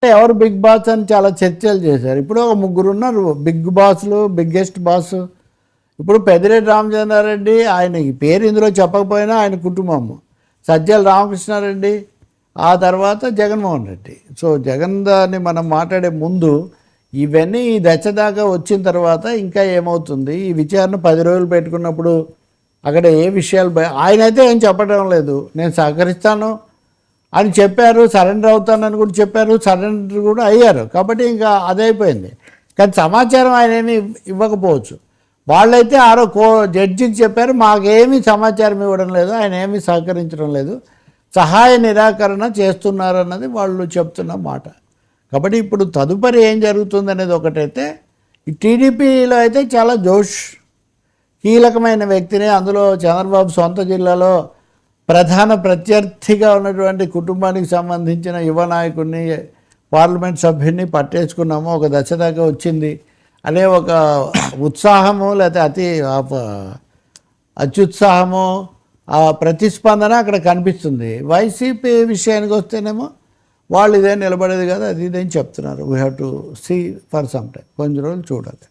ఎవరు big boss అని చాలా చర్చలు చేశారు. ఇప్పుడు ఒక ముగ్గురు ఉన్నారు బిగ్ బాస్లు, బిగ్గెస్ట్ బాస్. ఇప్పుడు పెద్దిరెడ్డి రామచంద్రారెడ్డి, ఆయన పేరు ఇందులో చెప్పకపోయినా ఆయన కుటుంబము, సజ్జల రామకృష్ణారెడ్డి, ఆ తర్వాత జగన్మోహన్ రెడ్డి. సో జగన్ దాన్ని మనం మాట్లాడే ముందు ఇవన్నీ ఈ దశ దాకా వచ్చిన తర్వాత ఇంకా ఏమవుతుంది, ఈ విచారణ 10 రోజులు పెట్టుకున్నప్పుడు అక్కడ ఏ విషయాలు ఆయనైతే ఏం చెప్పడం లేదు, నేను సహకరిస్తాను అని చెప్పారు, సరెండర్ అవుతానని కూడా చెప్పారు, సరెండర్ కూడా అయ్యారు. కాబట్టి ఇంకా అదైపోయింది. కానీ సమాచారం ఆయన ఏమి ఇవ్వకపోవచ్చు. వాళ్ళైతే జడ్జికి చెప్పారు, మాకేమీ సమాచారం ఇవ్వడం లేదు, ఆయన ఏమీ సహకరించడం లేదు, సహాయ నిరాకరణ చేస్తున్నారు అన్నది వాళ్ళు చెప్తున్న మాట. కాబట్టి ఇప్పుడు తదుపరి ఏం జరుగుతుంది అనేది ఒకటైతే, ఈ టీడీపీలో అయితే చాలా జోష్, కీలకమైన వ్యక్తిని, అందులో చంద్రబాబు సొంత జిల్లాలో ప్రధాన ప్రత్యర్థిగా ఉన్నటువంటి కుటుంబానికి సంబంధించిన యువ నాయకుడిని, పార్లమెంట్ సభ్యుడిని పట్టేసుకున్నాము, ఒక దశ దాకా వచ్చింది అనే ఒక ఉత్సాహము, లేకపోతే అత్యుత్సాహము, ఆ ప్రతిస్పందన అక్కడ కనిపిస్తుంది. వైసీపీ విషయానికి వస్తేనేమో వాళ్ళు ఇదే నిలబడేది కదా, అది ఇదేం చెప్తున్నారు. We have to see for some time, కొంచెం రోజులు చూడాలి.